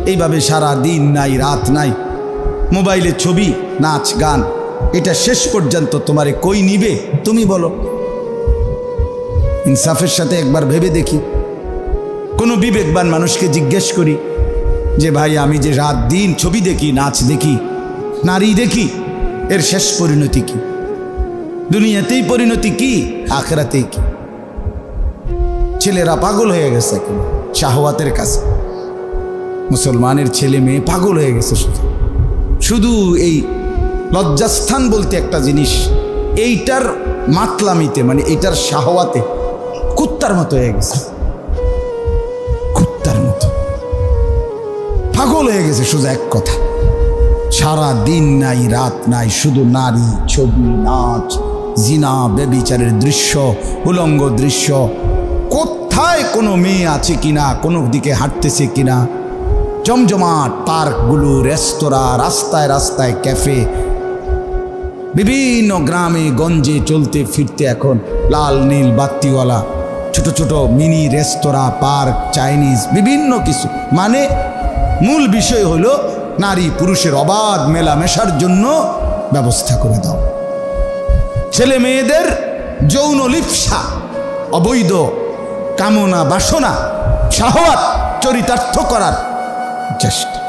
এইভাবে সারা দিন নাই রাত নাই, মোবাইলে ছবি নাচ গান, এটা শেষ পর্যন্ত তোমারে কই নিবে তুমি বলো? ইনসাফের সাথে একবার ভেবে দেখি, কোনো বিবেকবান মানুষকে জিজ্ঞেস করি যে ভাই আমি যে রাত দিন ছবি দেখি, নাচ দেখি, নারী দেখি, এর শেষ পরিণতি কি? দুনিয়াতেই পরিণতি কি, আখিরাতেই কি? ছেলেরা পাগল হয়ে গেছে এখন শাহওয়াতের কাছে, মুসলমানের ছেলে মেয়ে পাগল হয়ে গেছে শুধু এই লজ্জাস্থান বলতে একটা জিনিস, এইটার মাতলামিতে, মানে এইটার শাহওয়াতে কুত্তার মতো হয়ে গেছে, কুত্তার মতো পাগল হয়ে গেছে। সোজা এক কথা, সারা দিন নাই রাত নাই, শুধু নারী, ছবি, নাচ, জিনা, ব্যভিচারের দৃশ্য, উলঙ্গ দৃশ্য। কোথায় কোনো মেয়ে আছে কিনা, কোনো দিকে হাঁটতেছে কিনা, জমজমাট পার্কগুলো, রেস্তোরাঁ, রাস্তায় রাস্তায় ক্যাফে, বিভিন্ন গ্রামে গঞ্জে চলতে ফিরতে এখন লাল নীল বাত্তিওয়ালা ছোট ছোট মিনি রেস্তোরাঁ, পার্ক, চাইনিজ, বিভিন্ন কিছু। মানে মূল বিষয় হলো নারী পুরুষের অবাধ মেলামেশার জন্য ব্যবস্থা করে দাও। ছেলে মেয়েদের যৌন লিপ্সা, অবৈধ কামনা বাসনা, শাহওয়াত চরিতার্থ করার চেষ্টা,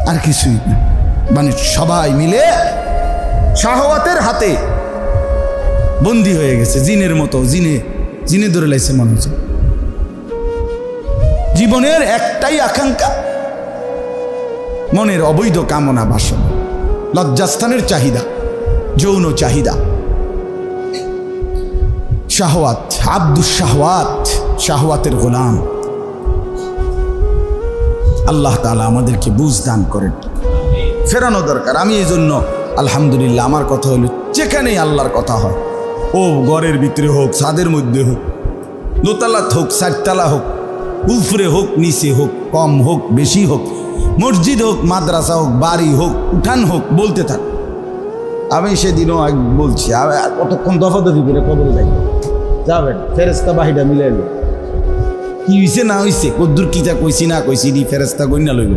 আর কিছুই না। মানে সবাই মিলে শাহওয়াতের হাতে বন্দী হয়ে গেছে, জিনের মতো। জিনে ধরে লাইছে মনে হচ্ছে। জীবনের একটাই আকাঙ্ক্ষা, মনের অবৈধ কামনা বাসনা, লজ্জাস্থানের চাহিদা, যৌন চাহিদা, শাহওয়াত, আব্দুস শাহওয়াত, শাহওয়াতের গোলাম। আল্লাহ তাআলা আমাদেরকে বুঝ দান করেন, ফেরানো দরকার। আমি এই জন্য আলহামদুলিল্লাহ, আমার কথা হলো যেখানেই আল্লাহর কথা হয়, ও ঘরের ভিতরে হোক, ছাদের মধ্যে হোক, দোতলা হোক, চারতলা হোক, উপরে হোক, নিচে হোক, কম হোক, বেশি হোক, মসজিদ হোক, মাদ্রাসা হোক, বাড়ি হোক, উঠান হোক, বলতে থাক। আমি সেদিনও বলছি, কতক্ষণ দফাদফি করে কবরে যাবেন, ফেরেস্তা বাহিটা মিলে এলো, কি হয়েছে না হয়েছে, কদ্দুর কিটা কইছি না কইছি, দি ফেরেস্তা গইনা লইব।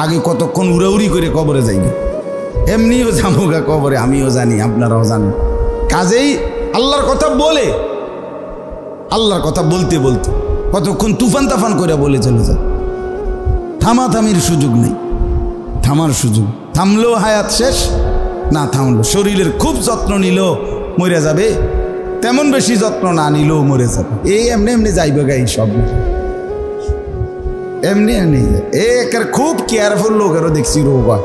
আগে কতক্ষণ উড়াউড়ি করে কবরে যাইবে, এমনিও যামুগা কবরে, আমিও জানি, আপনারাও জানেন। কাজেই আল্লাহর কথা বলে, আল্লাহর কথা বলতে বলতে কতক্ষণ তুফান তাফান করে বলে চলে যায়। থামাথামির সুযোগ নেই, থামার সুযোগ, থামলেও হায়াত শেষ, না থামলো শরীরের খুব যত্ন নিলেও মরে যাবে, তেমন বেশি যত্ন না নিলেও মরে যাবে। এই এমনি এমনি যাইবে গাই, সব এমনি এমনি একের খুব কেয়ারফুল লোকেরও দেখছি রোগা,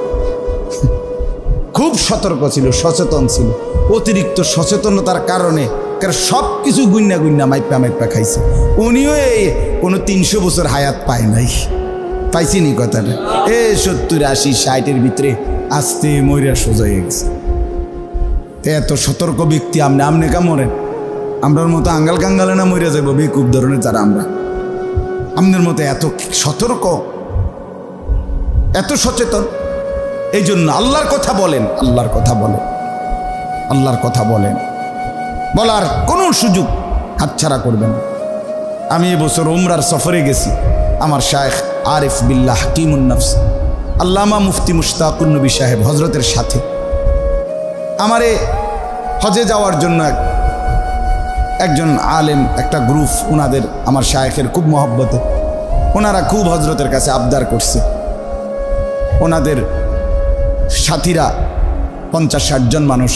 খুব সতর্ক ছিল, সচেতন ছিল। অতিরিক্ত সচেতনতার কারণে সব কিছু গুন্না গুন্না মাইপা মাইপা খাইছে। উনিও কোনো 300 বছর হায়াত পায় নাই, পাইছিনি কথাটা। 70, 80, 60-এর ভিতরে আস্তে মরিয়া সোজা হয়ে গেছে। এত সতর্ক ব্যক্তি আমনে কা মরেন, আমরার মতো আঙ্গাল কাঙ্গালে না মরিয়া যাবো বেকুব ধরনের যারা আমরা। আমাদের মতো এত সতর্ক, এত সচেতন। এই জন্য আল্লাহর কথা বলেন, আল্লাহর কথা বলেন, আল্লাহর কথা বলেন, বলার কোনো সুযোগ হাতছাড়া করবেন। আমি এবছর উমরার সফরে গেছি, আমার শায়েখ আরিফ বিল্লাহ হাকিমুন নফস আল্লামা মুফতি মুশতাকুন নবী সাহেব হজরতের সাথে আমারে হজে যাওয়ার জন্য একজন আলেম, একটা গ্রুপ, ওনাদের আমার শায়েখের খুব মহব্বতে, ওনারা খুব হজরতের কাছে আবদার করছে। ওনাদের সাথীরা 50-60 জন মানুষ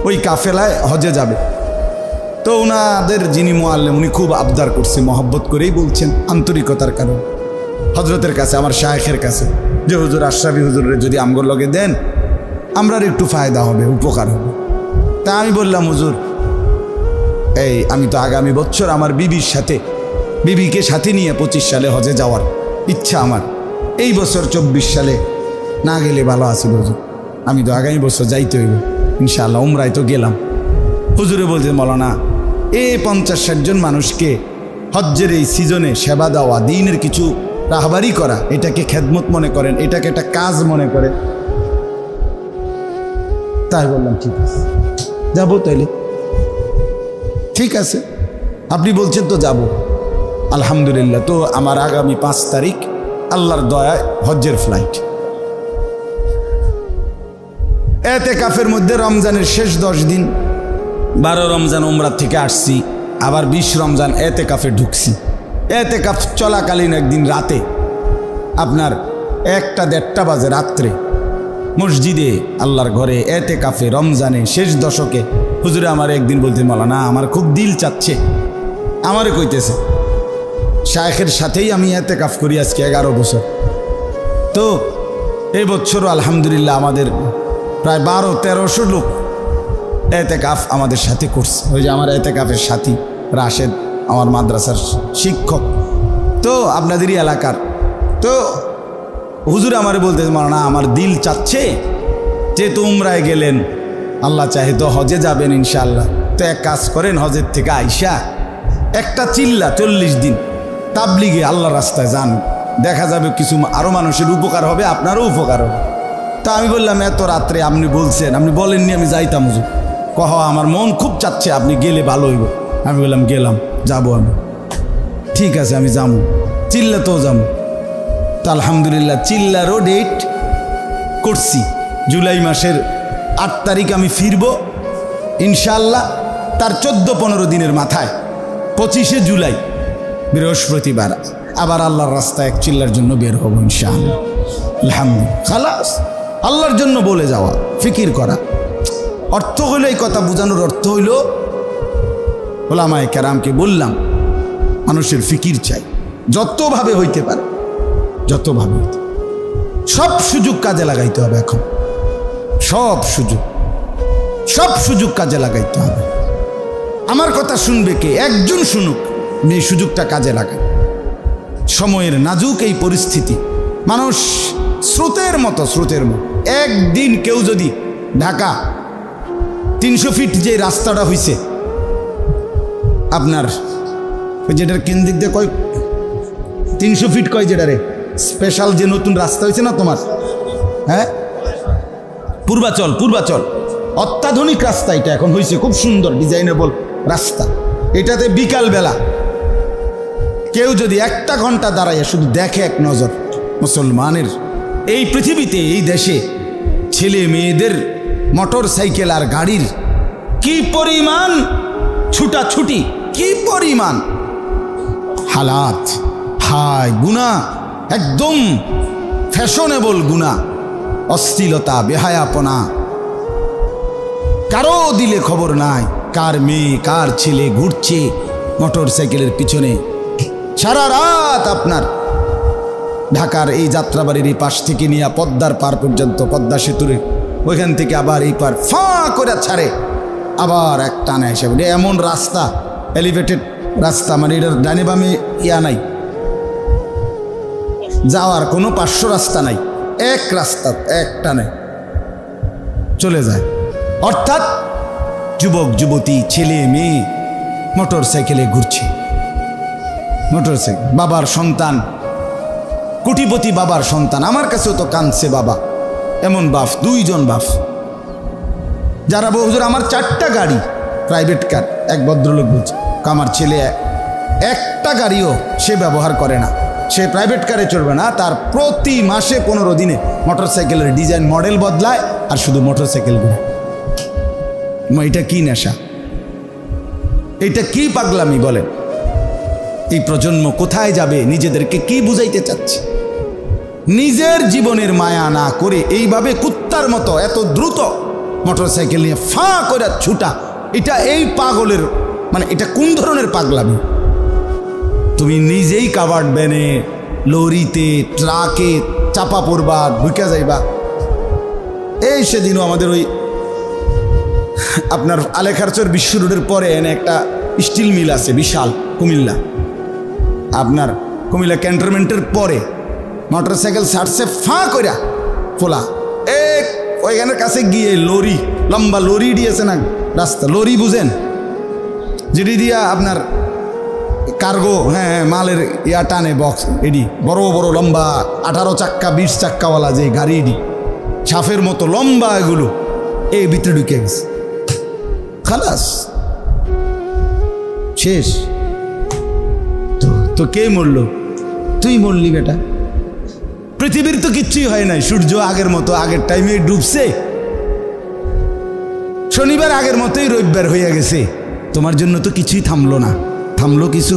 ওই কাফেলায় হজে যাবে। তো ওনাদের যিনি মুআল্লিম, উনি খুব আবদার করছে, মহব্বত করেই বলছেন, আন্তরিকতার কারণে হজরতের কাছে, আমার শায়েখের কাছে, যে হুজুর আশরাফি হুজুরের যদি আমগোর লগে দেন আমরার একটু ফায়দা হবে, উপকার হবে। তা আমি বললাম, হুজুর আমি তো আগামী বছর আমার বিবিকে সাথে নিয়ে 25 সালে হজে যাওয়ার ইচ্ছা আমার। এই বছর 24 সালে না গেলে ভালো আছিল হুজুর, আমি তো আগামী বছর যাইতে হইব ইনশাআল্লাহ, উমরায় তো গেলাম। হুজুরে বলতে, মৌলানা 50-60 জন মানুষকে হজ্জের এই সিজনে সেবা দেওয়া, দিনের কিছু রাহবারি করা, এটাকে খেদমত মনে করেন, এটাকে একটা কাজ মনে করেন। তাই বললাম ঠিক আছে, যাবো তাইলে। ঠিক আছে, আপনি বলছেন তো যাব। আলহামদুলিল্লাহ। তো আমার আগামী 5 তারিখ আল্লাহর দয়ায় হজ্জের ফ্লাইট। এতেকাফের মধ্যে রমজানের শেষ 10 দিন, 12 রমজান উমরা থেকে আসছি, আবার 20 রমজান এতেকাফে ঢুকছি। এতেকাফ চলাকালীন একদিন রাতে আপনার 1টা-1:30 বাজে রাত্রে মসজিদে আল্লাহর ঘরে এতেকাফে রমজানে শেষ দশকে হুজুরে আমার একদিন বলতে মাওলানা আমার খুব দিল চাচ্ছে, আমারে কইতেছে শায়েখের সাথেই আমি এতেকাফ করি আজকে 11 বছর। তো এই বছরও আলহামদুলিল্লাহ আমাদের প্রায় 1200-1300 লোক এতেকাফ আমাদের সাথে করছে। ওই যে আমার এতেকাফের সাথী রাশেদ, আমার মাদ্রাসার শিক্ষক, তো আপনাদেরই এলাকার। তো হুজুর আমারে বলতেছে মাওলানা আমার দিল চাচ্ছে, যেহেতু উমরায় গেলেন আল্লাহ চাহে তো হজে যাবেন ইনশাআল্লাহ, তো এক কাজ করেন হজের থেকে আইসা একটা চিল্লা 40 দিন তাবলিগে আল্লাহ রাস্তায় যান, দেখা যাবে কিছু আরও মানুষের উপকার হবে, আপনারও উপকার হবে। তা আমি বললাম এত রাত্রে আপনি বলছেন, আপনি বলেননি আমি যাইতাম হুজুর। কহ আমার মন খুব চাচ্ছে, আপনি গেলে ভালো হইব। আমি বললাম গেলাম, যাবো আমি, ঠিক আছে আমি যাবো, চিল্লাতেও যাবো। তো আলহামদুলিল্লাহ চিল্লারও ডেট করছি, জুলাই মাসের 8 তারিখ আমি ফিরব ইনশাআল্লাহ। তার 14-15 দিনের মাথায় 25শে জুলাই বৃহস্পতিবার আবার আল্লাহর রাস্তায় এক চিল্লার জন্য বের হব ইনশাআল্লাহ। আলহামদুলিল্লাহ খালাস, আল্লাহর জন্য বলে যাওয়া, ফিকির করা। অর্থ হইল, এই কথা বোঝানোর অর্থ হইল ওলামায়ে কেরামকে বললাম মানুষের ফিকির চাই, যতভাবে হইতে পারে, যতভাবে হইতে, সব সুযোগ কাজে লাগাইতে হবে। এখন সব সুযোগ কাজে লাগাইতে হবে। আমার কথা শুনবে কে? একজন শুনুক, এই সুযোগটা কাজে লাগায়। সময়ের নাজুক এই পরিস্থিতি, মানুষ স্রোতের মতো একদিন কেউ যদি ঢাকা 300 ফিট যে রাস্তাটা হইছে আপনার, যেটার কেন্দ্রিক দিয়ে কয় 300 ফিট কয়, যেটারে স্পেশাল যে নতুন রাস্তা হয়েছে না তোমার, হ্যাঁ পূর্বাচল অত্যাধুনিক রাস্তা এটা এখন হয়েছে, খুব সুন্দর ডিজাইনেবল রাস্তা। এটাতে বিকাল বেলা কেউ যদি 1টা ঘন্টা দাঁড়াইয়া শুধু দেখে এক নজর, মুসলমানের এই পৃথিবীতে এই দেশে ছেলে মেয়েদের মোটর সাইকেল আর গাড়ির কি পরিমাণ ছুটাছুটি, কি পরিমাণ হালাত, হায় গুনাহ, একদম ফ্যাশনেবল গুনাহ, অশ্লীলতা, বেহায়াপনা, কারো দিলে খবর নাই কার মেয়ে কার ছেলে ঘুরছে মোটর সাইকেলের পিছনে সারা রাত। আপনার ঢাকার এই যাত্রাবাড়ির এই পাশ থেকে নিয়ে পদ্মার পার পর্যন্ত, পদ্মা সেতুর ওইখান থেকে আবার এই পার ফাঁ করে ছাড়ে, আবার এক টানা হিসাবে। এমন রাস্তা, এলিভেটেড রাস্তা, মানে এটার ডানে বামে ইয়া নাই, যাওয়ার কোনো 500 রাস্তা নাই, এক রাস্তা এক টানে চলে যায়। অর্থাৎ যুবক যুবতী ছেলে মেয়ে মোটর সাইকেলে ঘুরছে, মোটর সাইকেল, বাবার সন্তান, কোটিপতি বাবার সন্তান। আমার কাছেও তো কাঁদছে বাবা, এমন বাপ, 2 জন বাপ, যারা হুজুর আমার 4টা গাড়ি প্রাইভেট কার। এক ভদ্রলোক বলছে আমার ছেলে একটা গাড়িও সে ব্যবহার করে না, সে প্রাইভেট কারে চড়বে না, তার প্রতি মাসে 15 দিনে মোটর সাইকেলের ডিজাইন মডেল বদলায় আর শুধু মোটর সাইকেল ঘুরে। এটা কি নেশা, এটা কি পাগলামি বলেন? এই প্রজন্ম কোথায় যাবে? নিজেদেরকে কি বুঝাইতে চাচ্ছে? নিজের জীবনের মায়া না করে এইভাবে কুত্তার মতো এত দ্রুত মোটর সাইকেল নিয়ে ফাঁ করে ছুটা, এটা এই পাগলের মানে এটা কোন ধরনের পাগলামি? তুমি নিজেই কাভার্ড ভ্যানে, লরিতে, ট্রাকে চাপা পড়বা, ঢুকে যাইবা। এই সেদিনও আমাদের ওই আপনার আলেখারচর বিশ্ব রোডের পরে এনে একটা স্টিল মিল আছে বিশাল, কুমিল্লা, আপনার কুমিল্লা ক্যান্টনমেন্টের পরে মোটর সাইকেল ছাড়ছে ফাঁ কইরা ফোলা, এক ওইখানের কাছে গিয়ে লরি, লম্বা লরি দিয়েছে না রাস্তা, লরি বুঝেন, যেটি দিয়া আপনার কার্গো, হ্যাঁ মালের ইয়া টানে বক্স, এডি বড় বড় লম্বা 18 চাক্কা 20 চাক্কাওয়ালা যে গাড়ি, এডি ছাফের মতো লম্বা, এগুলো এই ভিতরে ঢুকে গেছে, খালাস শেষ। তো তো কে মরল? তুই মরলি বেটা। পৃথিবীর তো কিচ্ছুই হয় নাই, সূর্য আগের মতো আগের টাইমে ডুবছে, শনিবার আগের মতোই রবিবার হয়ে গেছে, তোমার জন্য তো কিছুই থামলো না। থামলো কিছু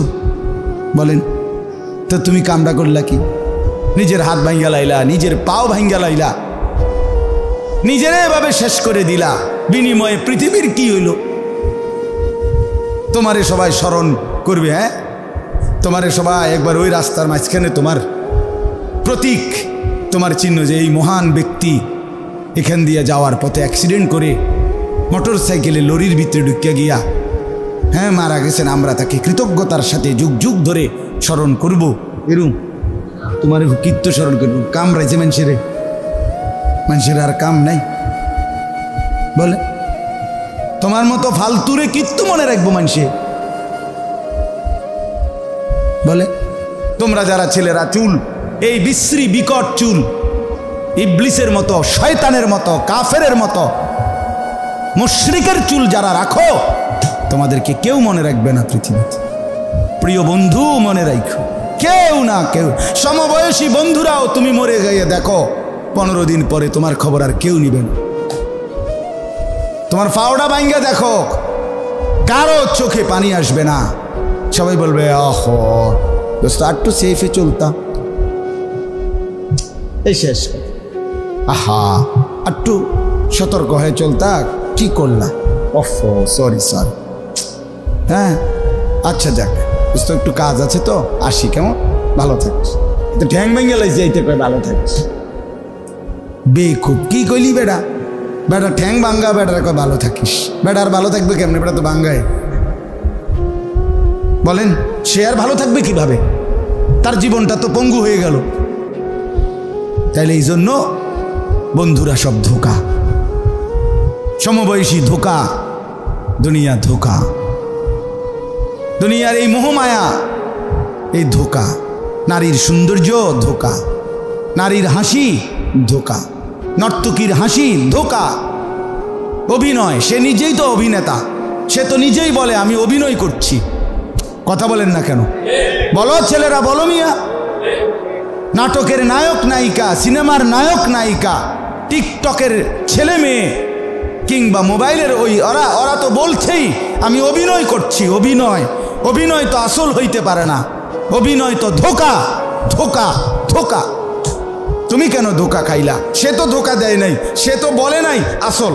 বলেন তো? তুমি কামড়া করলা কি? নিজের হাত ভাঙ্গা লাইলা, নিজের পাও ভাঙ্গা লাইলা, নিজেরা এভাবে শেষ করে দিলা, বিনিময়ে পৃথিবীর কি হইল? তোমারে সবাই স্মরণ করবে, হ্যাঁ, তোমারে সবাই একবার ওই রাস্তার মাঝখানে তোমার প্রতীক, তোমার চিহ্ন যে এই মহান ব্যক্তি এখান দিয়ে যাওয়ার পথে অ্যাক্সিডেন্ট করে মোটর সাইকেলে লরির ভিতরে ঢুকিয়া গিয়া হ্যাঁ মারা গেছেন, আমরা তাকে কৃতজ্ঞতার সাথে যুগ যুগ ধরে স্মরণ করব। এরম তোমার কীর্ত স্মরণ করব। কাম রাইছে মানুষের, মানুষের আর কাম নাই বলে? তোমার মতো ফালতুরে কীর্ত মনে রাখবো মানুষে বলে? তোমরা যারা ছেলেরা চুল, এই বিশ্রী বিকট চুল, ইবলিসের মতো, শয়তানের মতো, কাফেরের মতো, মুশরিকের চুল যারা রাখো, তোমাদেরকে কেউ মনে রাখবে না পৃথিবীতে। প্রিয় বন্ধু, মনে রাখো, কেউ না কেউ, সমবয়সী বন্ধুরাও তুমি মরে গিয়ে দেখো 15 দিন পরে তোমার খবর আর কেউ নিবে না। তোমার ফাওড়া ভাঙ্গা দেখো, কারো চোখে পানি আসবে না, সবাই বলবে আহ দোস্ত একটু সেফে চলতাম, এই শেষ, আহা একটু সতর্ক হয়ে চলতা, কি করলা, অফ সরি সরি, হ্যাঁ আচ্ছা যাক দোস্ত একটু কাজ আছে তো আসি, কেমন, ভালো থাকিস। তো ঠ্যাং ভেঙে লাইছে এইতে কয় ভালো থাকিস, বেকুব কি কইলি বেটা? বেটা ঠ্যাং ভাঙ্গা, বেটার কয় ভালো থাকিস। বেটা আর ভালো থাকবে কেমনে? বেটা তো ভাঙ্গায়। বলেন সে আর ভালো থাকবে কিভাবে? তার জীবনটা তো পঙ্গু হয়ে গেল। তাইলে এই জন্য বন্ধুরা সব ধোকা, সমবয়সী ধোকা, দুনিয়া ধোকা, দুনিয়ার এই মোহমায়া এই ধোকা, নারীর সৌন্দর্য ধোকা, নারীর হাসি ধোকা, নর্তকীর হাসি ধোকা, অভিনয়, সে নিজেই তো অভিনেতা, সে তো নিজেই বলে আমি অভিনয় করছি। কথা বলেন না কেন? বলো ছেলেরা, বলো মিয়া, নাটকের নায়ক নায়িকা, সিনেমার নায়ক নায়িকা, টিকটকের ছেলে মেয়ে কিংবা মোবাইলের ওই ওরা তো বলছেই আমি অভিনয় করছি। অভিনয়, অভিনয় তো আসল হইতে পারে না, অভিনয় তো ধোকা, ধোকা, ধোকা। তুমি কেন ধোকা খাইলা? সে তো ধোকা দেয় নাই, সে তো বলে নাই আসল।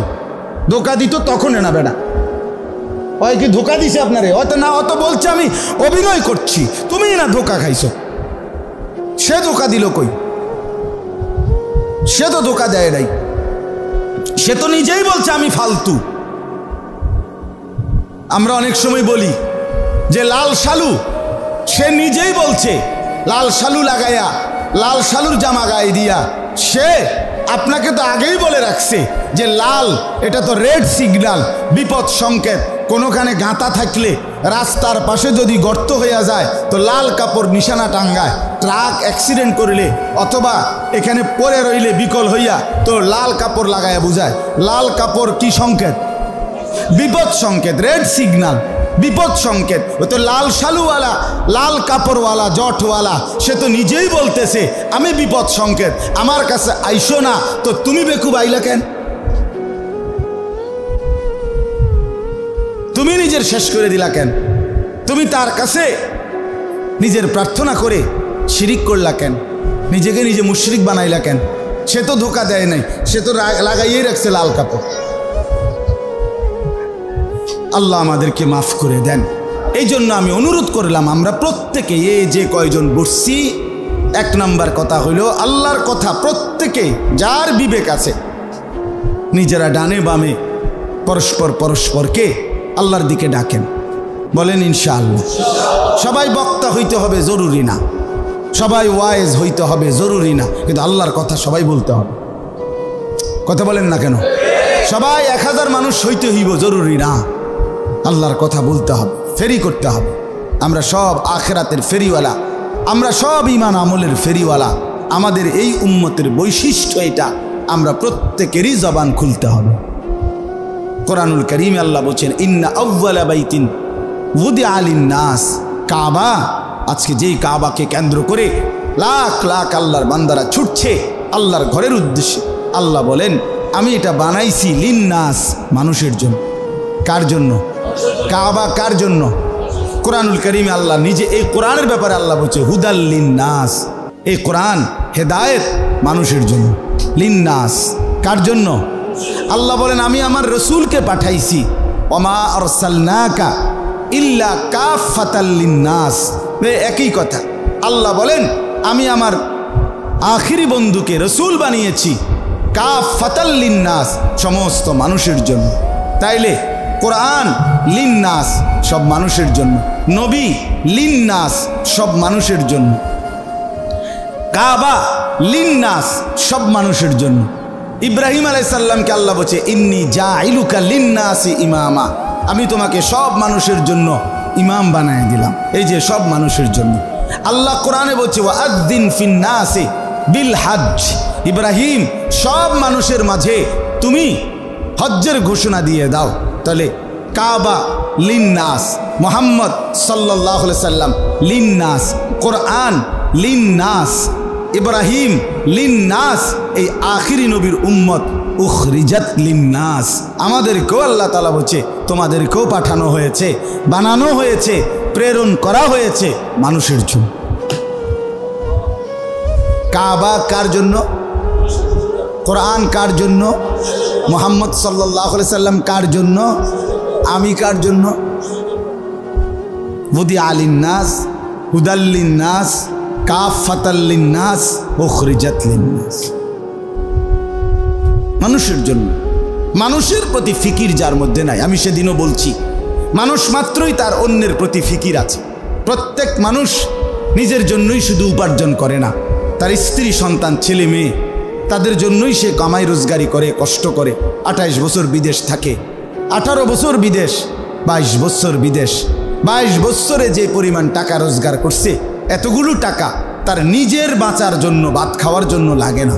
ধোকা দিত তখন না বেটা, ওই কি ধোকা দিছে আপনারে? অত না, অত বলছে আমি অভিনয় করছি, তুমি না ধোকা খাইছো। সে ধোকা দিল কই? সে তো ধোকা দেয় নাই, সে তো নিজেই বলছে আমি ফালতু। আমরা অনেক সময় বলি যে লাল শালু, সে নিজেই বলছে লাল শালু লাগাইয়া, লাল শালুর জামা গায়ে দিয়া, সে আপনাকে তো আগেই বলে রাখছে যে লাল এটা তো রেড সিগন্যাল, বিপদ সংকেত। কোনোখানে গাঁথা থাকলে, রাস্তার পাশে যদি গর্ত হইয়া যায় তো লাল কাপড় নিশানা টাঙ্গায়। ট্রাক অ্যাক্সিডেন্ট করলে অথবা এখানে পড়ে রইলে বিকল হইয়া তো লাল কাপড় লাগাইয়া বুঝায়। লাল কাপড় কি সংকেত? বিপদ সংকেত, রেড সিগন্যাল, বিপদ সংকেত। ও তো লাল শালুওয়ালা, লাল কাপড়ওয়ালা, জটওয়ালা, সে তো নিজেই বলতেছে আমি বিপদ সংকেত, আমার কাছে আইসো না। তো তুমি বেকুব আইলা কেন? তুমি নিজের শেষ করে দিলা কেন? তুমি তার কাছে নিজের প্রার্থনা করে শিরিক করলা কেন? নিজেকে নিজে মুশরিক বানাইলা কেন? সে তো ধোকা দেয় নাই, সে তো লাগাইয়েই রাখছে লাল কাপড়। আল্লাহ আমাদেরকে মাফ করে দেন। এই জন্য আমি অনুরোধ করলাম, আমরা প্রত্যেকে এই যে কয়জন বসছি, 1 নম্বর কথা হইল আল্লাহর কথা প্রত্যেকে যার বিবেক আছে নিজেরা ডানে বামে পরস্পর পরস্পরকে আল্লাহর দিকে ডাকেন। বলেন ইনশাআল্লাহ। সবাই বক্তা হইতে হবে জরুরি না, সবাই ওয়াইজ হইতে হবে জরুরি না, কিন্তু আল্লাহর কথা সবাই বলতে হবে। কথা বলেন না কেন? সবাই 1000 মানুষ হইতে হইব জরুরি না, আল্লাহর কথা বলতে হবে, ফেরি করতে হবে। আমরা সব আখেরাতের ফেরিওয়ালা, আমরা সব ঈমান আমলের ফেরিওয়ালা। আমাদের এই উম্মতের বৈশিষ্ট্য এটা, আমরা প্রত্যেকেরই জবান খুলতে হবে। কোরআনুল কারীমে আল্লাহ বলেন ইন্না আউওয়ালা বাইতিন উদিআ লিন-নাস, কাবা আজকে যেই কাবাকে কেন্দ্র করে লাখ লাখ আল্লাহর বান্দারা ছুটছে আল্লাহর ঘরের উদ্দেশ্যে, আল্লাহ বলেন আমি এটা বানাইছি লিন্নাস, মানুষের জন্য। কার জন্য? কাবা কার জন্য? কোরআনুল কারীমে আল্লাহ নিজে এই কোরআনের ব্যাপারে আল্লাহ বলছে হুদাল লিন্নাস, এই কোরআন হেদায়েত মানুষের জন্য। লিন্নাস কার জন্য? আল্লাহ বলেন আমি আমার রসুলকে পাঠাইছি ওমা আরসালনাকা ইল্লা কাফাতাল লিন্নাস। একই কথা, আল্লাহ বলেন আমি আমার আখিরি বন্ধুকে রসুল বানিয়েছি কাফাতাল লিন্নাস, সমস্ত মানুষের জন্য। তাইলে কোরআন লিন্নাস, সব মানুষের জন্য। নবী লিন্নাস, সব মানুষের জন্য। কাবা লিন্নাস, সব মানুষের জন্য। ইব্রাহিম আলাইহিস সালামকে আল্লাহ বলছে ইন্নী জাইলুকা লিন্নাসি ইমামা, আমি তোমাকে সব মানুষের জন্য ইমাম বানায় দিলাম। এই যে সব মানুষের জন্য। আল্লাহ কোরআনে বলছে ওয়াআযযিন ফিন্নাসি বিল হজ্জ, ইব্রাহিম সব মানুষের মাঝে তুমি হজ্জের ঘোষণা দিয়ে দাও। তাহলে কাবা লিন্নাস, মুহাম্মদ সাল্লাল্লাহু আলাইহি সাল্লাম লিন্নাস, কোরআন লিন্নাস, ইব্রাহিম লিন্নাস, এই আখিরি নবীর উম্মত উখরিজাত লিন্নাস। আমাদেরকেও আল্লাহ তাআলা বলছে তোমাদেরকেও পাঠানো হয়েছে, বানানো হয়েছে, প্রেরণ করা হয়েছে মানুষের জন্য। কাবা কার জন্য? কোরআন কার জন্য? মুহাম্মদ সাল্লাল্লাহু আলাইহি সাল্লাম কার জন্য? আমি কার জন্য? বুদিআ লিন্নাস, হুদাল লিন্নাস, কাফাতাল লিন্নাস, উখরিজাত লিন্নাস, মানুষের জন্য। মানুষের প্রতি ফিকির যার মধ্যে নাই, আমি সেদিনও বলছি মানুষ মাত্রই তার অন্যের প্রতি ফিকির আছে। প্রত্যেক মানুষ নিজের জন্যই শুধু উপার্জন করে না, তার স্ত্রী সন্তান ছেলে মেয়ে তাদের জন্যই সে কামাই রোজগারি করে, কষ্ট করে। 28 বছর বিদেশ থাকে, 18 বছর বিদেশ, 22 বছর বিদেশ। 22 বছরে যে পরিমাণ টাকা রোজগার করছে, এতগুলো টাকা তার নিজের বাঁচার জন্য, ভাত খাওয়ার জন্য লাগে না,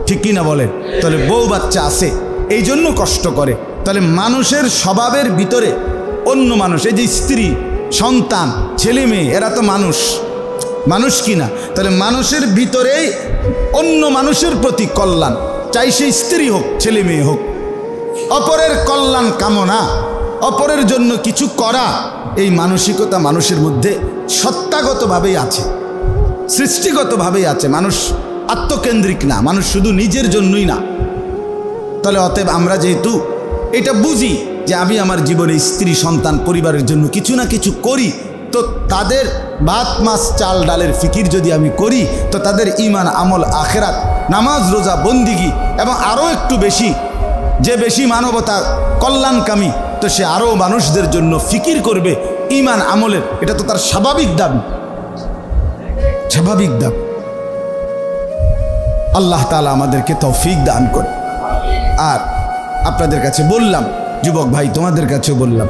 ঠিক কি না বলেন? তাহলে বউ বাচ্চা আছে এই জন্য কষ্ট করে। তাহলে মানুষের স্বভাবের ভিতরে অন্য মানুষ, এই যে স্ত্রী সন্তান ছেলে মেয়ে, এরা তো মানুষ, মানুষ কি না? তাহলে মানুষের ভিতরেই অন্য মানুষের প্রতি কল্যাণ চাই, সে স্ত্রী হোক ছেলে মেয়ে হোক, অপরের কল্যাণ কামনা, অপরের জন্য কিছু করা, এই মানসিকতা মানুষের মধ্যে সত্তাগতভাবেই আছে, সৃষ্টিগতভাবেই আছে। মানুষ আত্মকেন্দ্রিক না, মানুষ শুধু নিজের জন্যই না। তাহলে অতএব আমরা যেহেতু এটা বুঝি যে আমি আমার জীবনে স্ত্রী সন্তান পরিবারের জন্য কিছু না কিছু করি, তো তাদের ভাত মাছ চাল ডালের ফিকির যদি আমি করি, তো তাদের ঈমান আমল আখেরাত নামাজ রোজা বন্দিগি এবং আরও একটু বেশি, যে বেশি মানবতা কল্যাণকামী, তো সে আরও মানুষদের জন্য ফিকির করবে ঈমান আমলের। এটা তো তার স্বাভাবিক দাবি, স্বাভাবিক দাবি। আল্লাহ তাআলা আমাদেরকে তৌফিক দান করে। আর আপনাদের কাছে বললাম, যুবক ভাই তোমাদের কাছে বললাম,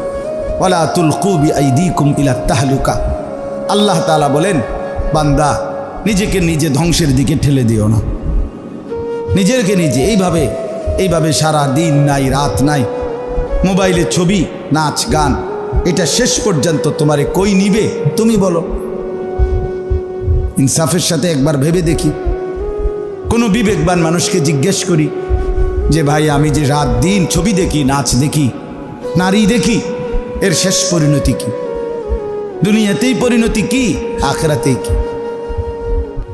ওয়ালা তুলকু বিআইদিকুম ইলা তাহলুকা। আল্লাহ তাআলা বলেন বান্দা নিজেকে নিজে ধ্বংসের দিকে ঠেলে দিও না। নিজেকে নিজে এইভাবে সারা দিন নাই রাত নাই মোবাইলে ছবি নাচ গান, এটা শেষ পর্যন্ত তোমারে কই নিবে তুমি বলো? ইনসাফের সাথে একবার ভেবে দেখি, কোনো বিবেকবান মানুষকে জিজ্ঞেস করি যে ভাই আমি যে রাত দিন ছবি দেখি, নাচ দেখি, নারী দেখি, এর শেষ পরিণতি কি? দুনিয়াতেই পরিণতি কি, আখিরাতেই কি?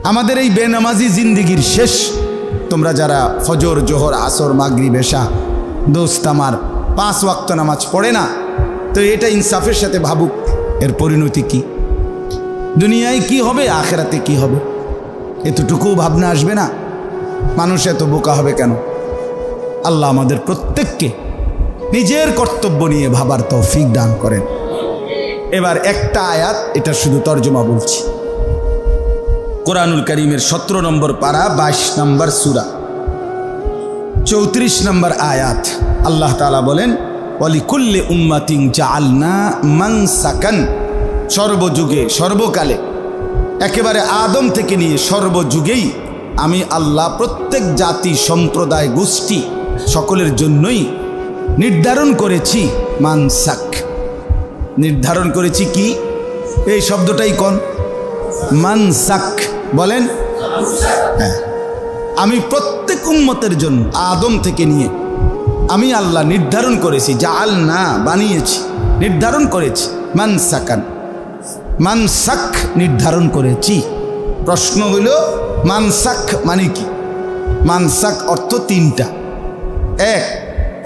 আমাদের এই বেনামাজি জিন্দিগির শেষ, তোমরা যারা ফজর জোহর আসর মাগরিব এশা দোস্ত আমার 5 ওয়াক্ত নামাজ পড়ে না, তো এটা ইনসাফের সাথে ভাবুক এর পরিণতি কি, দুনিয়ায় কি হবে, আখিরাতে কি হবে? এতটুকু ভাবনা আসবে না? মানুষ এত বোকা হবে কেন? আল্লাহ আমাদের প্রত্যেককে নিজের কর্তব্য নিয়ে ভাবার তৌফিক দান করেন। এবার একটা আয়াত, এটা শুধু তর্জমা বলছি। কোরআনুল কারীমের 17 নম্বর পারা 22 নম্বর সূরা 34 নম্বর আয়াত। আল্লাহ তাআলা বলেন ওয়ালিকুল্লি উম্মাতিন জাআলনা মানসাকান, সর্বযুগে সর্বকালে একেবারে আদম থেকে নিয়ে সর্বযুগেই আমি আল্লাহ প্রত্যেক জাতি সম্প্রদায় গোষ্ঠী সকলের জন্যই নির্ধারণ করেছি মানসাক। নির্ধারণ করেছি কি? এই শব্দটাই কোন মানসাক বলেন। হ্যাঁ, আমি প্রত্যেক উম্মতের জন্য আদম থেকে নিয়ে আমি আল্লাহ নির্ধারণ করেছি, জাআল না বানিয়েছি, নির্ধারণ করেছি, মানসাকান মানসাক নির্ধারণ করেছি। প্রশ্ন হইল মানসাক মানে কি? মানসাক অর্থ তিনটা। এক,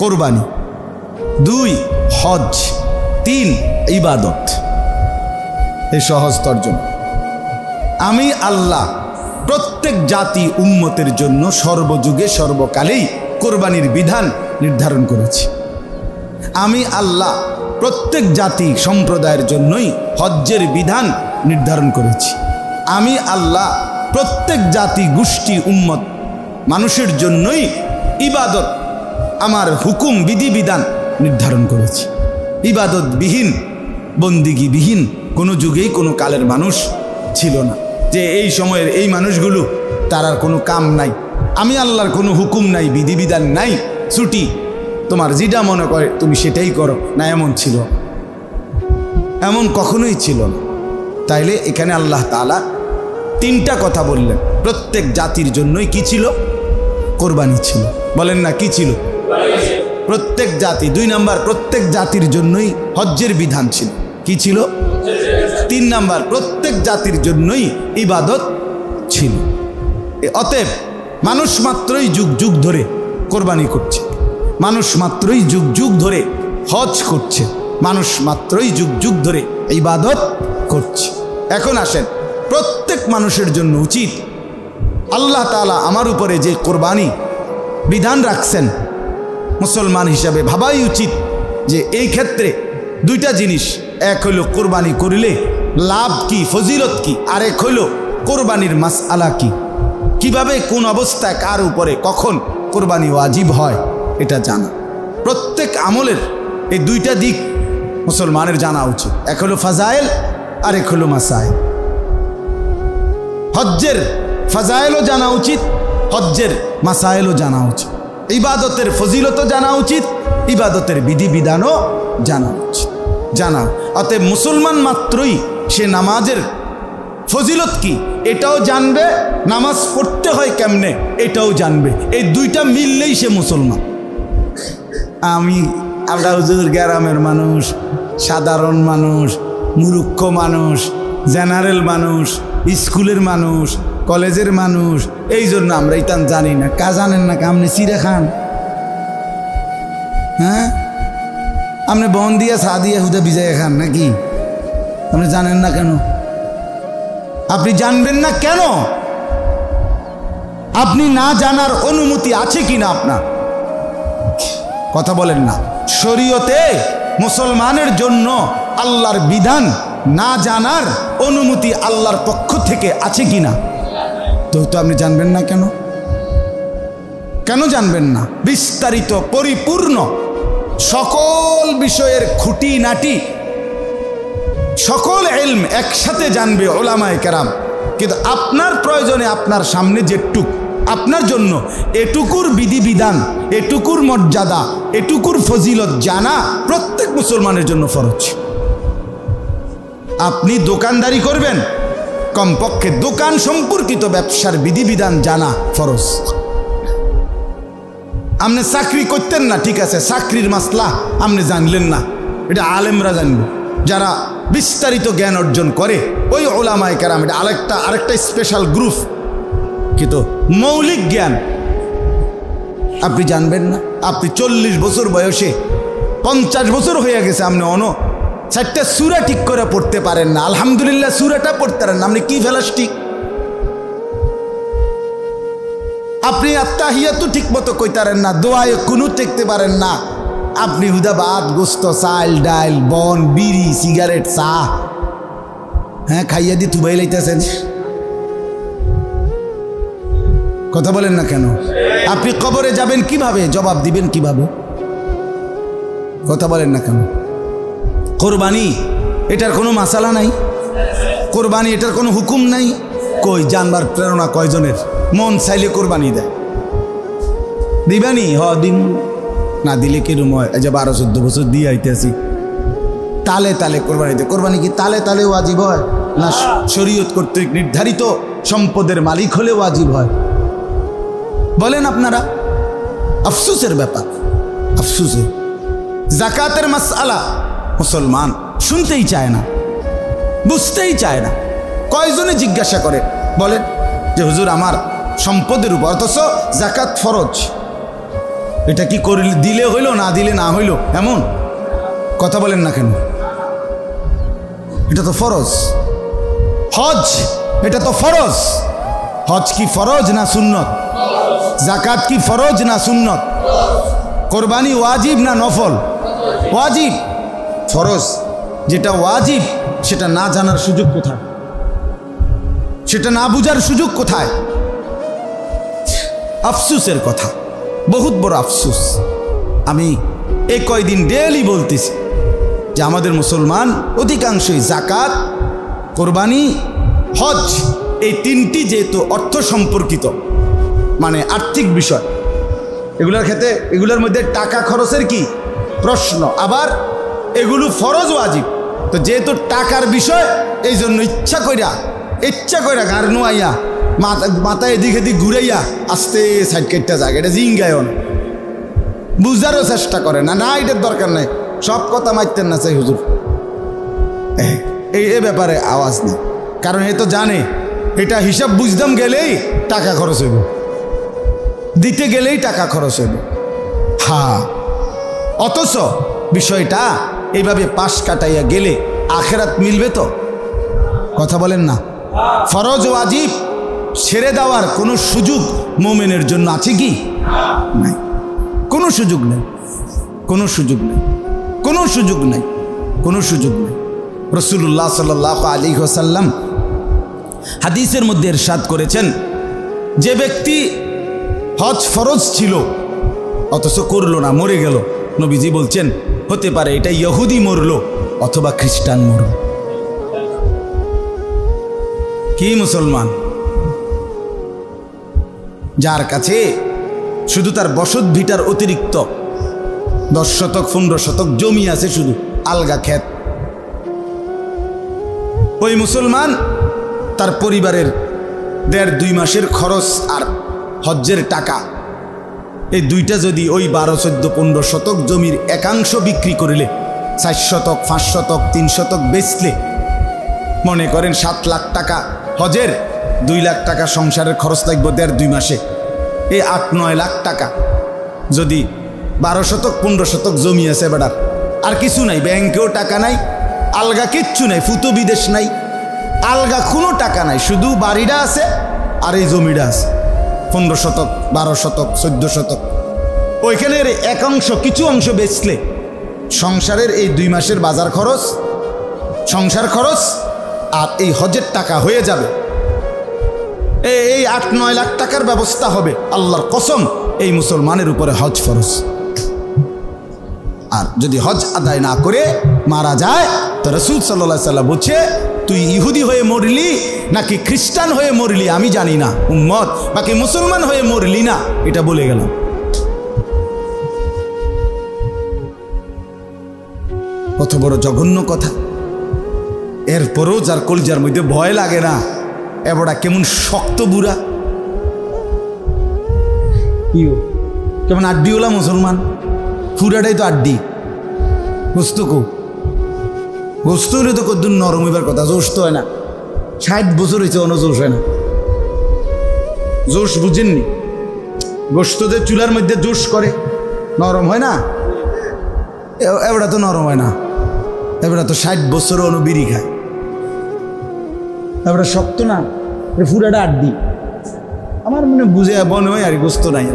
কোরবানি। দুই, হজ। তিন, ইবাদত। এই সহজ তর্জমা। আমি আল্লাহ প্রত্যেক জাতি উম্মতের জন্য সর্বযুগে সর্বকালেই কোরবানির বিধান নির্ধারণ করেছি। আমি আল্লাহ প্রত্যেক জাতি সম্প্রদায়ের জন্যই হজ্জের বিধান নির্ধারণ করেছি। আমি আল্লাহ প্রত্যেক জাতি গোষ্ঠী উম্মত মানুষের জন্যই ইবাদত আমার হুকুম বিধিবিধান নির্ধারণ করেছি। ইবাদতবিহীন বন্দিগিবিহীন কোনো যুগেই কোনো কালের মানুষ ছিল না, যে এই সময়ের এই মানুষগুলো তার আর কোনো কাম নাই, আমি আল্লাহর কোনো হুকুম নাই, বিধিবিধান নাই, ছুটি, তোমার যেটা মনে করে তুমি সেটাই করো না, এমন ছিল, এমন কখনোই ছিল না। তাইলে এখানে আল্লাহ তাআলা তিনটা কথা বললেন। প্রত্যেক জাতির জন্যই কি ছিল? কোরবানি ছিল। বলেন না কি ছিল? প্রত্যেক জাতি। দুই নাম্বার, প্রত্যেক জাতির জন্যই হজ্জের বিধান ছিল। কি ছিল? তিন নাম্বার, প্রত্যেক জাতির জন্যই ইবাদত ছিল। অতএব মানুষ মাত্রই যুগ যুগ ধরে কোরবানি করছে, মানুষ মাত্রই যুগ যুগ ধরে হজ করছে, মানুষ মাত্রই যুগ যুগ ধরে ইবাদত করছে। এখন আসেন, প্রত্যেক মানুষের জন্য উচিত, আল্লাহ তাআলা আমার উপরে যে কোরবানি বিধান রাখছেন, মুসলমান হিসাবে ভাবাই উচিত যে এই ক্ষেত্রে দুইটা জিনিস। এক হইল কোরবানি করিলে লাভ কি, ফজিলত কি, আরেক হইল কোরবানির মাসআলা কি, কিভাবে কোন অবস্থায় কার উপরে কখন কোরবানি ওয়াজিব হয় এটা জানা। প্রত্যেক আমলের এই দুইটা দিক মুসলমানের জানা উচিত। এক হলো ফাজাইল, আরেক হলো মাসাইল। হজ্জের ফাজাইলও জানা উচিত, হজ্জের মাসাইলও জানা উচিত, ইবাদতের ফজিলতও জানা উচিত, ইবাদতের বিধিবিধানও জানা উচিত। জানা অতএব মুসলমান মাত্রই সে নামাজের ফজিলত কি এটাও জানবে, নামাজ পড়তে হয় কেমনে এটাও জানবে। এই দুইটা মিললেই সে মুসলমান। আমরা হুজুর গ্রামের মানুষ, সাধারণ মানুষ, মূর্খ মানুষ, জেনারেল মানুষ, স্কুলের মানুষ, কলেজের মানুষ, এই জন্য আমরা এটা জানি না। কা জানেন না? আপনি চিড়ে খান, হ্যাঁ, আপনি বন দিয়ে চা দিয়ে হুদা ভিজাই খান নাকি? আপনি জানেন না কেন? আপনি জানবেন না কেন? আপনি না জানার অনুমতি আছে কিনা আপনার? কথা বলেন না। শরীয়তে মুসলমানের জন্য আল্লাহর বিধান না জানার অনুমতি আল্লাহর পক্ষ থেকে আছে কিনা? তো আপনি জানবেন না কেন? কেন জানবেন না? বিস্তারিত পরিপূর্ণ সকল বিষয়ের খুঁটিনাটি সকল ইলম একসাথে জানবে উলামায়ে কেরাম, কিন্তু আপনার প্রয়োজনে আপনার সামনে যেটুক আপনার জন্য এটুকুর বিধিবিধান, এটুকুর মর্যাদা, এটুকুর ফজিলত জানা প্রত্যেক মুসলমানের জন্য ফরজ। আপনি দোকানদারি করবেন, কমপক্ষে দোকান সম্পর্কিত ব্যবসার বিধিবিধান জানা ফরজ। আপনি চাকরি করতেন না, ঠিক আছে, চাকরির মাসলা আপনি জানলেন না, এটা আলেমরা জানবে, যারা বিস্তারিত জ্ঞান অর্জন করে ওই উলামায়ে কেরাম, এটা আরেকটা স্পেশাল গ্রুপ। কিন্তু মৌলিক জ্ঞান আপনি জানবেন না। আপনি 40 বছর বয়সে 50 বছর হয়ে গেছে, আপনি 4টা সূরা ঠিক করে পড়তে পারেন না। আলহামদুলিল্লাহ সূরাটা পড়তে পারেন না, আপনি কি ফেলাস্টিক? আপনি আত্তাহিয়াতু ঠিক মতো কইতারেন না, দোয়ায়ে কুনুত দেখতে পারেন না, আপনি হুদা ভাত, গোস্ত, চাল, ডাল, বন, বিড়ি, সিগারেট, চা, হ্যাঁ, খাইয়া দিয়ে তুবাই লাইতেছেন। কথা বলেন না কেন? আপনি কবরে যাবেন কিভাবে? জবাব দিবেন কিভাবে? কথা বলেন না কেন? কোরবানি এটার কোনো মাসালা নাই, কোরবানি এটার কোনো হুকুম নাই। কই জানবার প্রেরণা কয়জনের? মন চাইলে কোরবানি দেয়, দিবানি? দিন না দিলে কিরম হয়? এই যে 12-14 বছর দিয়ে আইতেছি, তালে তালে কোরবানি দেয়। কোরবানি কি তালে তালে ওয়াজিব হয় না শরীয়ত কর্তৃক নির্ধারিত সম্পদের মালিক হলে ওয়াজিব হয়? বলেন আপনারা। আফসোসের ব্যাপার, আফসোসের। যাকাতের মাসআলা মুসলমান শুনতেই চায় না, বুঝতেই চায় না। কয়জনে জিজ্ঞাসা করে বলেন যে হুজুর আমার সম্পদের উপর, অথচ যাকাত ফরজ, এটা কি করলে দিলে হইল না দিলে না হইল এমন কথা বলেন না কেন? এটা তো ফরজ। হজ এটা তো ফরজ। হজ কি ফরজ না সুন্নত? যাকাত কি ফরজ না সুন্নত? কোরবানি ওয়াজিব না নফল? ওয়াজিব। ফরজ যেটা ওয়াজিব সেটা না জানার সুযোগ কোথায়? সেটা না বুঝার সুযোগ কোথায়? আফসোসের কথা, বহুত বড় আফসোস। আমি এই কয়দিন ডেলি বলতেছি যে আমাদের মুসলমান অধিকাংশই যাকাত, কোরবানি, হজ এই তিনটি যেহেতু অর্থ সম্পর্কিত, মানে আর্থিক বিষয়, এগুলোর ক্ষেত্রে এগুলোর মধ্যে টাকা খরচের কি প্রশ্ন, আবার এগুলো ফরজ ওয়াজিব। তো যেহেতু টাকার বিষয়, এই জন্য ইচ্ছা কইরা গাড় নোয়াইয়া মাথায় এদিক এদিক ঘুরাইয়া আস্তে সাইড কেটটা যায়, এটা জিঙ্গায়ও না, বুঝারও চেষ্টা করে না। না এটার দরকার নাই, সব কথা মারতেন না চাই হুজুর, এই ব্যাপারে আওয়াজ নেই। কারণ এ তো জানে এটা হিসাব বুঝতাম গেলেই টাকা খরচ হইব, দিতে গেলেই টাকা খরচ হইব। হ্যাঁ, অথচ বিষয়টা এইভাবে পাশ কাটাইয়া গেলে আখেরাত মিলবে তো? কথা বলেন না। ফরজ ওয়াজিব ছেড়ে দেওয়ার কোনো সুযোগ মোমেনের জন্য আছে কি? নাই, কোনো সুযোগ নেই, কোনো সুযোগ নেই, কোনো সুযোগ নেই, কোনো সুযোগ নেই। রাসূলুল্লাহ সাল্লাল্লাহু আলাইহি ওয়াসাল্লাম হাদিসের মধ্যে ইরশাদ করেছেন, যে ব্যক্তি হজ ফরজ ছিল অথচ করলো না, মরে গেল, নবীজি বলছেন হতে পারে এটা ইহুদি মরলো অথবা খ্রিস্টান মরল। কি মুসলমান যার কাছে শুধু তার বসত ভিটার অতিরিক্ত 10 শতক 15 শতক জমি আছে, শুধু আলগা ক্ষেত, ওই মুসলমান তার পরিবারের 1.5-2 মাসের খরচ আর হজ্জের টাকা, এই দুইটা যদি ওই 12, 14, 15 শতক জমির একাংশ বিক্রি করিলে, 4 শতক 5 শতক 3 শতক বেচলে, মনে করেন 7 লাখ টাকা হজের, 2 লাখ টাকা সংসারের খরচ লাগবে 1.5-2 মাসে, এই 8-9 লাখ টাকা। যদি 12 শতক 15 শতক জমি আছে বেড়ার, আর কিছু নাই, ব্যাংকেও টাকা নাই, আলগা কিচ্ছু নাই, ফুতো বিদেশ নাই, আলগা কোনো টাকা নাই, শুধু বাড়িটা আছে আর এই জমিটা আছে, 15 শতক 12 শতক 14 শতক। ওইখানের একাংশ কিছু অংশ বেচলে সংসারের এই 2 মাসের বাজার খরচ, সংসার খরচ আর এই হজের টাকা হয়ে যাবে। এই 8-9 লাখ টাকার ব্যবস্থা হবে। আল্লাহর কসম, এই মুসলমানের উপরে হজ ফরজ। আর যদি হজ আদায় না করে মারা যায় তো রাসূল সাল্লাল্লাহু আলাইহি ওয়াসাল্লাম বলছে, তুই ইহুদি হয়ে মরলি নাকি খ্রিস্টান হয়ে মরলি আমি জানি না, উম্মত, বাকি মুসলমান হয়ে মরলি না, এটা বলে গেলাম। কত বড় জঘন্য কথা। এরপরও যার কলিজার মধ্যে ভয় লাগে না, এবড়া কেমন শক্ত বুড়া, কেমন আড্ডিওলা মুসলমান, পুরাটাই তো আড্ডি, গোস্ত কো, গোস্ত হলে তো কদ্দুর নরম হইবার কথা, জোশ তো হয় না। 60 বছর হয়েছে অন্য জোশ হয় না। জোশ বুঝেননি? গোস্ত যে চুলার মধ্যে জোশ করে নরম হয় না, এবড়া তো নরম হয় না, এবড়া তো 60 বছর অনু বিড়ি খায়, এবড়া শক্ত না, পুরাটা আড্ডি। আমার মনে বুঝে মনে হয় আর গোস্ত নাই।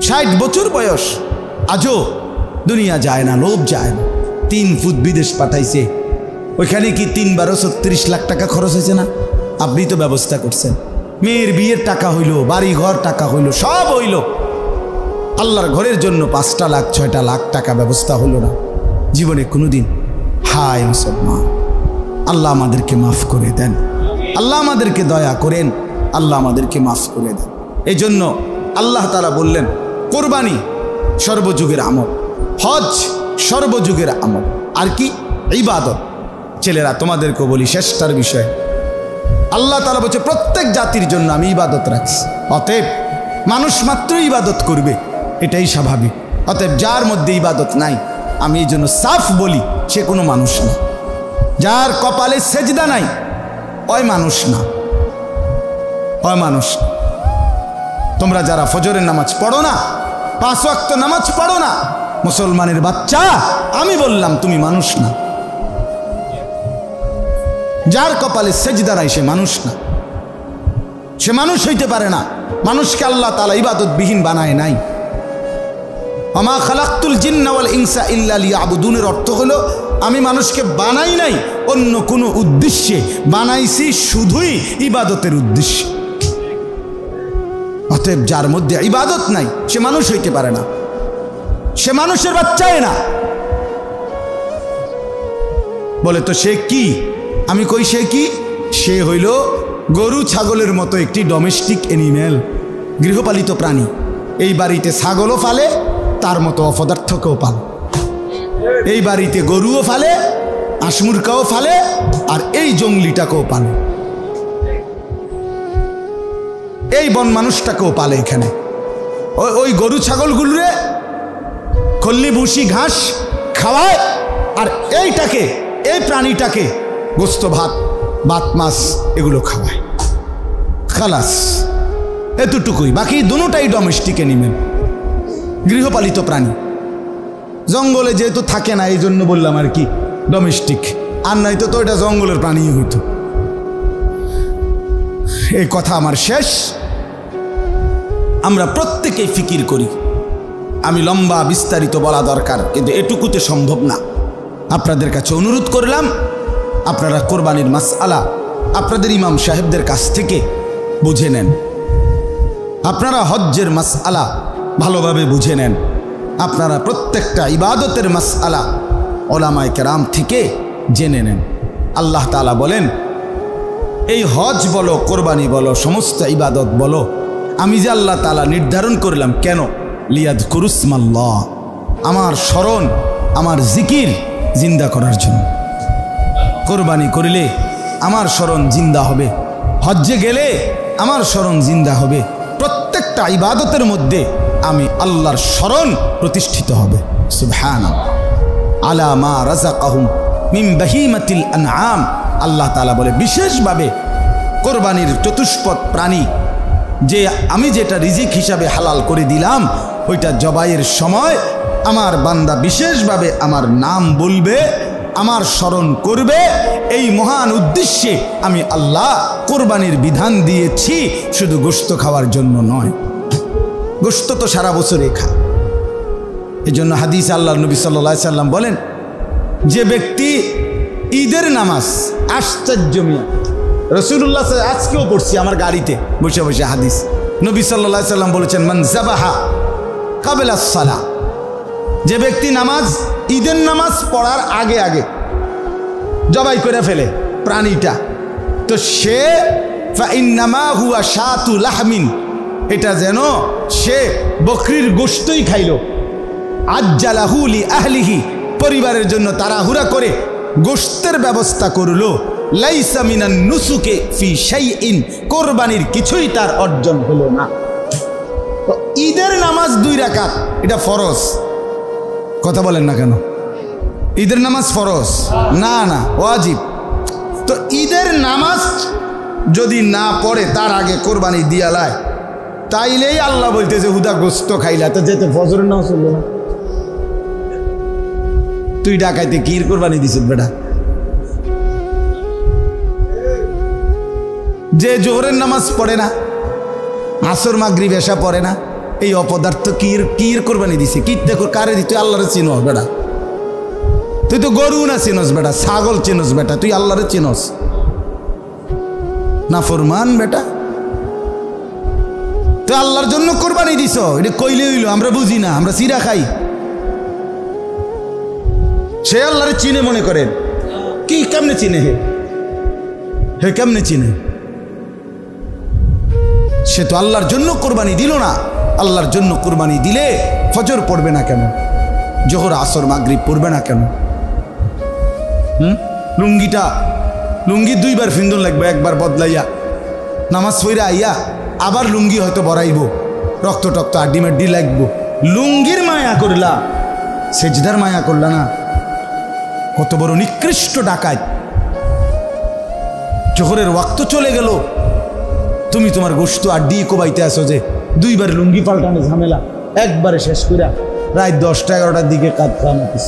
60 বছর বয়স, আজও দুনিয়া যায় না, লোভ যায় না। 3 ফুট বিদেশ পাঠাইছে, ওইখানে কি 3-12-36 লাখ টাকা খরচ হয়েছে না? আপনি তো ব্যবস্থা করছেন, মেয়ের বিয়ের টাকা হইল, বাড়ি ঘর টাকা হইল, সব হইল, আল্লাহর ঘরের জন্য 5টা লাখ 6টা লাখ টাকা ব্যবস্থা হলো না জীবনে কোনোদিন। হায় মুসলমান, আল্লাহ আমাদেরকে মাফ করে দেন, আল্লাহ আমাদেরকে দয়া করেন, আল্লাহ আমাদেরকে মাফ করে দেন। এই জন্য আল্লাহ তাআলা বললেন, কোরবানি সর্বযুগের আমল, হজ সর্বযুগের আমল। আর কি? ইবাদত। ছেলেরা তোমাদেরকে বলি শেষটার বিষয়, আল্লাহ তাআলা বলছে প্রত্যেক জাতির জন্য আমি ইবাদত রাখছি। অতএব মানুষ মাত্রই ইবাদত করবে, এটাই স্বাভাবিক। অতএব যার মধ্যে ইবাদত নাই, আমি এই জন্য সাফ বলি, সে কোনো মানুষ না। যার কপালে সেজদা নাই, ওই মানুষ না, ওই মানুষ। তোমরা যারা ফজরের নামাজ পড়ো না, 5 ওয়াক্ত নামাজ পড়ো না, মুসলমানের বাচ্চা, আমি বললাম তুমি মানুষ না। যার কপালে সেজদা নাই সে মানুষ না, সে মানুষ হইতে পারে না। মানুষকে আল্লাহ তাআলা ইবাদতবিহীন বানায় নাই। ওমা খালাকতুল জিন্না ওয়াল ইনসা ইল্লা লিয়াবুদুনের অর্থ হলো আমি মানুষকে বানাই নাই অন্য কোনো উদ্দেশ্যে, বানাইছি শুধুই ইবাদতের উদ্দেশ্যে। অতএব যার মধ্যে ইবাদত নাই সে মানুষ হইতে পারে না, সে মানুষের বাচ্চাই না। বলে তো সে কি? আমি কই সে কি? সে হইল গরু ছাগলের মতো একটি ডোমেস্টিক অ্যানিম্যাল, গৃহপালিত প্রাণী। এই বাড়িতে ছাগলও ফালে, তার মতো অপদার্থকেও পালে। এই বাড়িতে গরুও ফালে, আশমুরকাও ফালে, আর এই জঙ্গলিটাকেও পালে, এই বন মানুষটাকেও পালে। এখানে ওই গরু ছাগলগুলোরে খল্লি ভুসি ঘাস খাওয়ায়, আর এইটাকে, এই প্রাণীটাকে গোস্ত ভাত, মাছ এগুলো খাওয়ায়। খালাস, এতটুকুই। বাকি দুটোটাই ডোমেস্টিক অ্যানিমেল, গৃহপালিত প্রাণী। জঙ্গলে যেহেতু থাকে না এই জন্য বললাম আর কি ডোমেস্টিক, আর নয়তো তো এটা জঙ্গলের প্রাণী হইতো। এই কথা আমার শেষ। আমরা প্রত্যেকেই ফিকির করি, আমি লম্বা বিস্তারিত বলা দরকার, কিন্তু এটুকুতে সম্ভব না। আপনাদের কাছে অনুরোধ করলাম, আপনারা কোরবানির মাসআলা আপনাদের ইমাম সাহেবদের কাছ থেকে বুঝে নেন, আপনারা হজ্জের মাসআলা ভালোভাবে বুঝে নেন, আপনারা প্রত্যেকটা ইবাদতের মাসআলা ওলামায়ে কেরাম থেকে জেনে নেন। আল্লাহ তাআলা বলেন, এই হজ বলো, কোরবানি বলো, সমস্ত ইবাদত বলো, আমি যে আল্লাহ তাআলা নির্ধারণ করলাম কেন? লিয়াযকুরুসমাল্লাহ, আমার স্মরণ, আমার জিকির জিন্দা করার জন্য। কোরবানি করিলে আমার স্মরণ জিন্দা হবে, হজ্জে গেলে আমার স্মরণ জিন্দা হবে। প্রত্যেকটা ইবাদতের মধ্যে আমি আল্লাহর স্মরণ প্রতিষ্ঠিত হবে। সুবহানাল্লাহ। আলা মা রাযাকাহুম মিন বাহিমাতিল আনআম, আল্লাহ তাআলা বলে বিশেষভাবে কোরবানির চতুষ্পদ প্রাণী যে আমি যেটা রিজিক হিসাবে হালাল করে দিলাম, ওইটা জবাইয়ের সময় আমার বান্দা বিশেষভাবে আমার নাম বলবে, আমার স্মরণ করবে। এই মহান উদ্দেশ্যে আমি আল্লাহ কোরবানির বিধান দিয়েছি, শুধু গোশত খাওয়ার জন্য নয়। গোশত তো সারা বছরে খায়। এই জন্য হাদিসে আল্লাহর নবী সাল্লাল্লাহু আলাইহি সাল্লাম বলেন, যে ব্যক্তি ঈদের নামাজ, আশ্চর্য মিয়া, রাসূলুল্লাহ আজকেও পড়ছি আমার গাড়িতে বসে বসে হাদিস, নবী সাল্লাল্লাহু আলাইহি সাল্লাম বলেছেন, মান যাবাহা ক্বাবলা আস-সালাহ, যে ব্যক্তি নামাজ, ঈদের নামাজ পড়ার আগে আগে জবাই করে ফেলে প্রাণীটা, তো সে ফাইন্নামা হুয়া শাতু লাহমিন, এটা যেন সে বকরির গোশতই খাইল। আজ্জালাহু লি আহলিহি, পরিবারের জন্য তাড়াহুড়া করে গোশতের ব্যবস্থা করলো। লাইসা মিনান নুসুকে ফি শাইইন, কোরবানির কিছুই তার অর্জন হলো না। তো ঈদের নামাজ 2 রাকাত, এটা ফরজ। কথা বলেন না কেন? ঈদের নামাজ ফরজ না, না ওয়াজিব। তো ঈদের নামাজ যদি না পড়ে তার আগে কোরবানি দিয়া লায়, তাইলেই আল্লাহ বলতেছে হুদা গোস্ত খাইলা, তো যেতে ফজরের নামাজ চলবে না। তুই ডাকাইতে কির কোরবানি দিছিস বেটা? যে জোহরের নামাজ পড়ে না, আসর মাগরিব এশা পড়ে না, এই অপদার্থ কির কোরবানি দিছে? কিতে কারে দি? তুই আল্লাহরে চিনস বেটা? তুই তো গরু না চিনস বেটা, ছাগল চিনস বেটা, তুই আল্লাহরে চিনস না? ফরমান বেটা, তুই আল্লাহর জন্য কোরবানি দিছ, এটা কইলে হইল? আমরা বুঝি না, আমরা চিরা খাই। সে আল্লাহরে চিনে মনে করেন? কি কেমনে চিনে? হে কেমনে চিনে? সে তো আল্লাহর জন্য কোরবানি দিল না। আল্লাহর জন্য কোরবানি দিলে ফজর পড়বে না কেন? জোহর আসর মাগরিব পড়বে না কেন? লুঙ্গি 2 বার ফিন্দুন লাগবে, একবার বদলাইয়া নামাজ পড়া আইয়া আবার লুঙ্গি হয়তো বড়াইব, রক্ত টক্ত আড্ডি মাড্ডি লাগবো। লুঙ্গির মায়া করলা, সেজদার মায়া করলা না। কত বড় নিকৃষ্ট ডাকাত। জোহরের ওয়াক্ত চলে গেল, তুমি তোমার গোশত আড্ডি কোবাইতে আসো যে 2 বার লুঙ্গি পাল্টানো ঝামেলা, একবারে শেষ কইরা রাত 10টা-11টার দিকে কাদ কামাতিস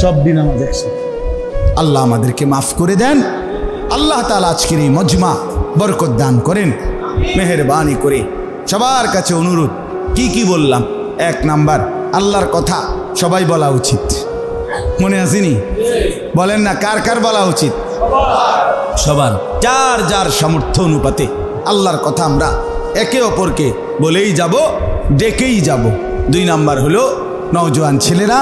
সব দিন নামাজ একসাথে। আল্লাহ আমাদেরকে মাফ করে দেন। আল্লাহ তাআলা আজকের এই মজমা বরকত দান করেন মেহেরবানি করে। সবার কাছে অনুরোধ, কি বললাম? 1 নাম্বার, আল্লাহর কথা সবাই বলা উচিত। মনে আসেনি? বলেন না, কার কার বলা উচিত? সবার, যার যার সামর্থ্য অনুপাতে আল্লাহর কথা আমরা একে অপরকে বলেই যাব, ডেকেই যাব। 2 নাম্বার হলো, নওজোয়ান ছেলেরা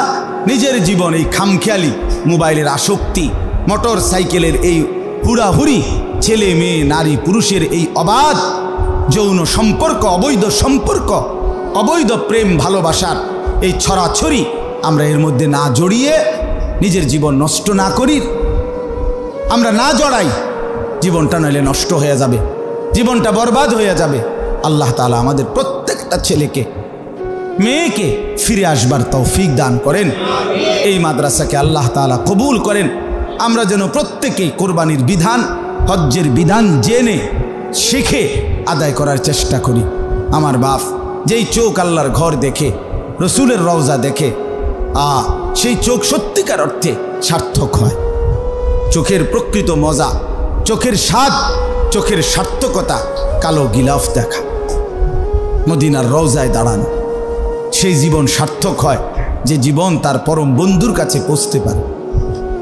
নিজের জীবন এই খামখেয়ালি মোবাইলের আসক্তি, মোটর সাইকেলের এই হুড়াহুড়ি, ছেলে মেয়ে নারী পুরুষের এই অবাধ যৌন সম্পর্ক, অবৈধ সম্পর্ক, অবৈধ প্রেম ভালোবাসার এই ছড়াছড়ি, আমরা এর মধ্যে না জড়িয়ে নিজের জীবন নষ্ট না করি, আমরা না জড়াই, জীবনটা নইলে নষ্ট হয়ে যাবে, জীবনটা বরবাদ হয়ে যাবে। আল্লাহ তাআলা আমাদের প্রত্যেকটা ছেলেকে মেয়েকে ফিরে আসবার তৌফিক দান করেন। এই মাদ্রাসাকে আল্লাহ তাআলা কবুল করেন। আমরা যেন প্রত্যেকেই কোরবানির বিধান, হজ্জের বিধান জেনে শিখে আদায় করার চেষ্টা করি। আমার বাপ যেই চোখ আল্লাহর ঘর দেখে, রসুলের রওজা দেখে, সেই চোখ সত্যিকার অর্থে সার্থক হয়। চোখের প্রকৃত মজা, চোখের স্বাদ, চোখের সার্থকতা কালো গিলাফ দেখা, মদিনার রওজায় দাঁড়ানো, সেই জীবন সার্থক হয় যে জীবন তার পরম বন্ধুর কাছে পৌঁছতে পারে।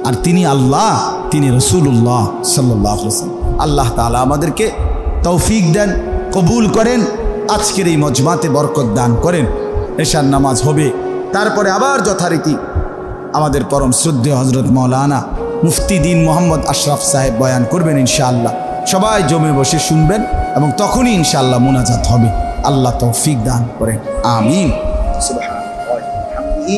আর তিনি আল্লাহ, তিনি রাসূলুল্লাহ সাল্লাল্লাহু আলাইহি ওয়াসাল্লাম। আল্লাহ তাআলা আমাদেরকে তৌফিক দেন, কবুল করেন, আজকের এই মজমাতে বরকত দান করেন। এশার নামাজ হবে, তারপরে আবার যথারীতি আমাদের পরম শ্রদ্ধেয় হজরত মাওলানা মুফতি দ্বীন মোহাম্মদ আশরাফ সাহেব বয়ান করবেন ইনশাআল্লাহ। সবাই জমে বসে শুনবেন এবং তখনই ইনশাআল্লাহ মুনাজাত হবে। আল্লাহ তৌফিক দান করেন, আমিন। সুবহানাল্লাহি ওয়া বিহামদিহি।